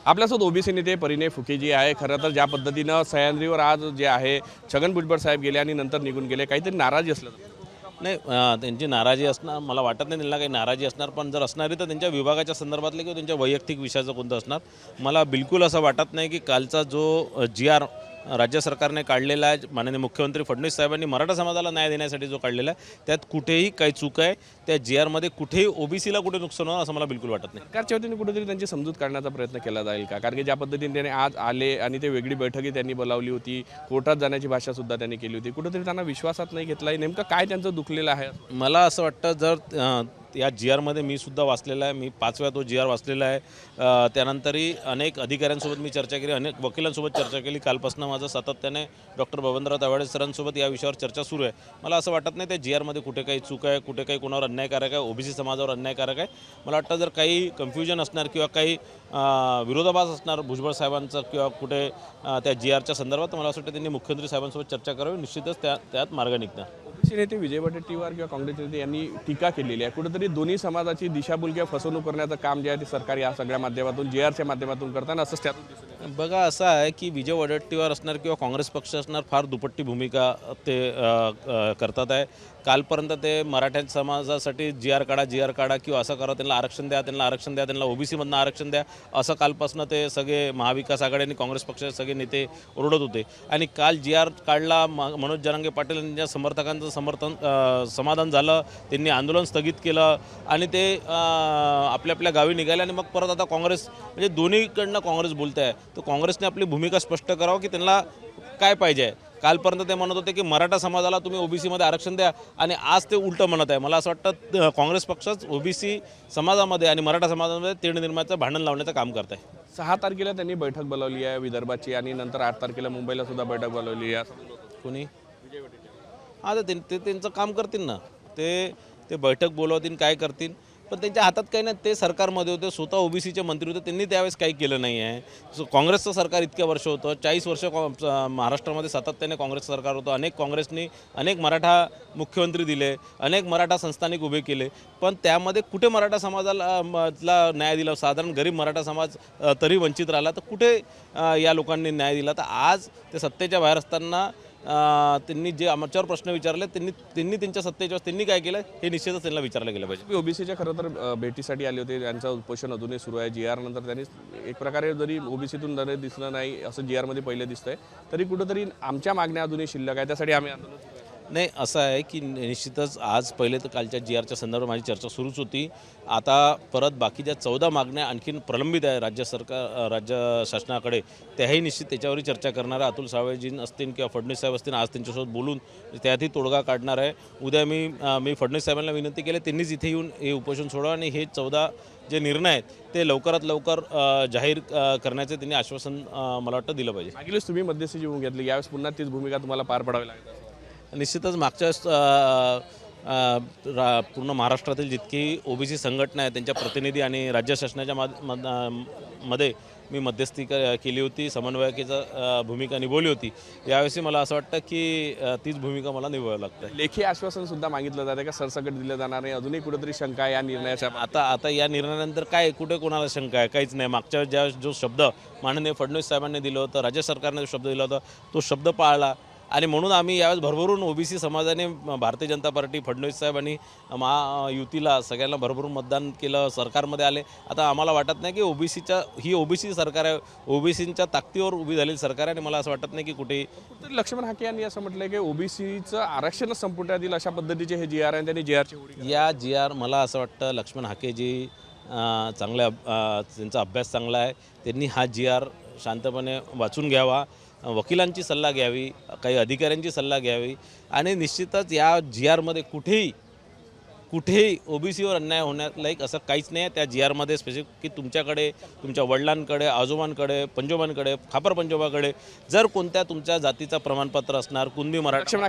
आपल्यासोबत ओबीसी नेते परिणय फुकेजी आहे। खरं तर ज्या पद्धतीनं सह्याद्रीवर आज जे आहे छगन भुजबळ साहेब गेले आणि नंतर निघून गेले, काहीतरी नाराजी असलं नाही, त्यांची नाराजी असणार मला वाटत नाही, त्यांना काही नाराजी असणार, पण जर असणारी तर त्यांच्या विभागाच्या संदर्भातले किंवा त्यांच्या वैयक्तिक विषयाचं कोणतं असणार। मला बिलकुल असं वाटत नाही की कालचा जो जी.आर. राज्य सरकारने काढलेला आहे, माननीय मुख्यमंत्री फडणवीस साहेबांनी मराठा समाजाला न्याय देण्यासाठी जो काढलेला आहे त्यात कुठेही काही चूक आहे, त्या जी.आरमध्ये कुठेही ओबीसीला कुठे नुकसान होणार असं मला बिलकुल वाटत नाही। सरकारच्या वतीने कुठेतरी त्यांची समजूत काढण्याचा प्रयत्न केला जाईल का? कारण की ज्या पद्धतीने त्यांनी आज आले आणि ते वेगळी बैठकी त्यांनी बोलावली होती, कोर्टात जाण्याची भाषा सुद्धा त्यांनी केली होती, कुठेतरी त्यांना विश्वासात नाही घेतला। नेमकं काय त्यांचं दुखलेलं आहे? मला असं वाटतं जर या जी.आरमध्ये मी सुद्धा वाचलेला आहे, मी 5 वेळा तो जी.आर. वाचलेला आहे। त्यानंतरही अनेक अधिकाऱ्यांसोबत मी चर्चा केली, अनेक वकिलांसोबत चर्चा केली। कालपासून माझं सातत्याने डॉक्टर बबनराव तावडे सरांसोबत या विषयावर चर्चा सुरू आहे। मला असं वाटत नाही त्या जी.आरमध्ये कुठे काही चूक आहे, कुठे काही कोणावर अन्यायकारक आहे, ओबीसी समाजावर अन्यायकारक आहे। मला वाटतं जर काही कन्फ्युजन असणार किंवा काही विरोधाभास असणार भुजबळ साहेबांचं किंवा कुठे त्या जी.आरच्या संदर्भात, मला असं वाटतं त्यांनी मुख्यमंत्री साहेबांसोबत चर्चा करावी, निश्चितच त्यात मार्ग निघणार। ओबीसी नेते विजय वडेट्टीवार किंवा काँग्रेस नेते यांनी टीका केलेली आहे। कुठेतरी दोन्ही समाजाची दिशाभूल किंवा फसवणूक करण्याचं काम जे आहे ते सरकार या सगळ्या माध्यमातून जी.आरच्या माध्यमातून करताना असंच त्यातून दिसून येतं। बघा, असं आहे की विजय वडेट्टीवार असणार किंवा काँग्रेस पक्ष असणार फार दुपट्टी भूमिका ते करतात आहे। कालपर्यंत ते मराठा समाजासाठी जी.आर. काढा किंवा असं करा, त्यांना आरक्षण द्या, त्यांना ओबीसीमधनं आरक्षण द्या, असं कालपासून ते सगळे महाविकास आघाडी आणि काँग्रेस पक्षाचे सगळे नेते ओरडत होते। आणि काल जी.आर. काढला, मनोज जरांगे पाटील यांच्या समर्थकांचं समाधान झालं, त्यांनी आंदोलन स्थगित केलं आणि ते आपल्या गावी निघाले। आणि मग परत आता काँग्रेस, म्हणजे दोन्हीकडनं काँग्रेस बोलते आहे, तर काँग्रेसने आपली भूमिका स्पष्ट करावं की त्यांना काय पाहिजे। कालपर्यंत ते म्हणत होते की मराठा समाजाला तुम्ही ओबीसीमध्ये आरक्षण द्या, आणि आज ते उलटं म्हणत आहे। मला असं वाटतं काँग्रेस पक्षच ओबीसी समाजामध्ये आणि मराठा समाजामध्ये तीळ निर्माणाचं भांडण लावण्याचं काम करत आहे। 6 तारखेला त्यांनी बैठक बोलावली आहे विदर्भाची, आणि नंतर 8 तारखेला मुंबईला सुद्धा बैठक बोलावली आहे। कोणी आता ते त्यांचं काम करतील ना, ते बैठक बोलवतील, काय करतील, पण त्यांच्या हातात काही नाही। ते सरकारमध्ये होते, स्वतः ओबीसीचे मंत्री होते, त्यांनी त्यावेळेस काही केलं नाही आहे। काँग्रेसचं सरकार इतक्या वर्ष होतं, 40 वर्ष महाराष्ट्रामध्ये सातत्याने काँग्रेस सरकार होतं। काँग्रेसने अनेक मराठा मुख्यमंत्री दिले, अनेक मराठा संस्थानिक उभे केले, पण त्यामध्ये कुठे मराठा समाजाला न्याय दिला? साधारण गरीब मराठा समाज तरी वंचित राहिला, तर कुठे या लोकांनी न्याय दिला? तर आज ते सत्तेच्या बाहेर असताना त्यांनी जे आमच्यावर प्रश्न विचारले, त्यांनी त्यांच्या सत्तेच्या त्यांनी काय केलं हे निश्चितच त्यांना विचारलं गेलं पाहिजे। ओबीसीच्या खरं तर भेटीसाठी आले होते, त्यांचं उपोषण अजूनही सुरू आहे। जी.आर. नंतर त्यांनी एक प्रकारे जरी ओबीसीतून जरी दिसलं नाही असं जी.आरमध्ये पहिले दिसतंय, तरी कुठंतरी आमच्या मागण्या अजूनही शिल्लक आहे, त्यासाठी आम्ही आंदोलन सुरू आहे। नाही, असं आहे की निश्चितच आज पहिले तर कालच्या जी.आरच्या संदर्भात माझी चर्चा सुरूच होती। आता परत बाकीच्या 14 मागण्या आणखीन प्रलंबित आहे राज्य शासनाकडे, त्याही निश्चित त्याच्यावरही चर्चा करणार आहे। अतुल सावेजी असतील किंवा फडणवीस साहेब असतील, आज त्यांच्यासोबत बोलून त्यातही तोडगा काढणार आहे। उद्या मी फडणवीस साहेबांना विनंती केली, त्यांनीच इथे येऊन हे उपोषण सोडावं आणि हे 14 जे निर्णय आहेत ते लवकरात लवकर जाहीर करण्याचे त्यांनी आश्वासन मला वाटतं दिलं पाहिजे। मागीलच तुम्ही मध्यस्थीची भूमिका घेतली, यावेळेस पुन्हा तीच भूमिका तुम्हाला पार पाडावी लागेल। निश्चितच मागच्या पूर्ण महाराष्ट्रातील जितकी ओबीसी संघटना आहे त्यांच्या प्रतिनिधी आणि राज्य शासनाच्या मध्ये मी मध्यस्थी केली होती, समन्वयकाची भूमिका निभवली होती। यावेळी मला असं वाटतं की तीच भूमिका मला निभवावी लागते। लेखी आश्वासन सुद्धा मागितलं जाते का सरसकट दिलं जाणार नाही? अजूनही कुठेतरी शंका आहे या निर्णयाच्या? आता या निर्णयानंतर काय कुठे कोणाला शंका आहे? काहीच नाही। मागच्या जो शब्द माननीय फडणवीस साहेबांनी दिलं होतं, राज्य सरकारने जो शब्द दिला होता, तो शब्द पाळला। आणि म्हणून आम्ही यावेळेस भरभरून ओबीसी समाजाने भारतीय जनता पार्टी, फडणवीस साहेब आणि महायुतीला सगळ्यांना भरभरून मतदान केलं, सरकारमध्ये आले। आता आम्हाला वाटत नाही की ही ओबीसी सरकार आहे, ओबीसींच्या ताकदीवर उभी झालेली सरकार आहे। आणि मला असं वाटत नाही की कुठेही लक्ष्मण हाके यांनी असं म्हटलंय की ओबीसीचं आरक्षणच संपुष्टात येईल अशा पद्धतीचे हे जी.आर. आहे, त्यांनी जी.आरची या जी.आर. मला असं वाटतं लक्ष्मण हाकेजी त्यांचा अभ्यास चांगला आहे, त्यांनी हा जी.आर. शांतपणे वाचून घ्यावा, वकिलांची सल्ला घ्यावी, काही अधिकाऱ्यांची सल्ला घ्यावी, आणि निश्चितच या जी.आरमध्ये कुठेही ओबीसीवर अन्याय होण्यालायक असं काहीच नाही आहे। त्या जी.आरमध्ये स्पेसिफिक की तुमच्याकडे, तुमच्या वडिलांकडे, आजोबांकडे, पंजोबांकडे, खापर पंजोबाकडे जर कोणत्या तुमच्या जातीचं प्रमाणपत्र असणार, कुणबी मराठा,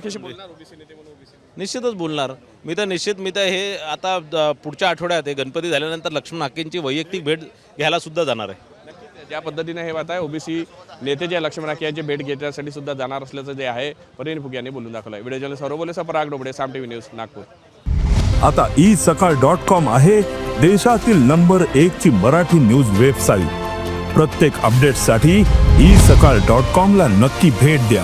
निश्चितच बोलणार। मी तर हे आता पुढच्या आठवड्यात गणपती झाल्यानंतर लक्ष्मण हाकेंची वैयक्तिक भेट घ्यायला सुद्धा जाणार आहे। ज्या पद्धतीने हे बात आहे, ओबीसी नेते जे लक्ष्मण हाके यांची भेट घेण्यासाठी सुद्धा जाणार असल्याचं जे आहे परिणय फुके यांनी बोलून दाखवलं आहे। व्हिडिओ जर्नलिस्ट सौरभ पराग डोबडे, साम टीव्ही न्यूज, नागपूर। आता isakal.com आहे देशातील नंबर 1 ची मराठी न्यूज वेबसाईट। प्रत्येक अपडेटसाठी isakal.com ला नक्की भेट द्या.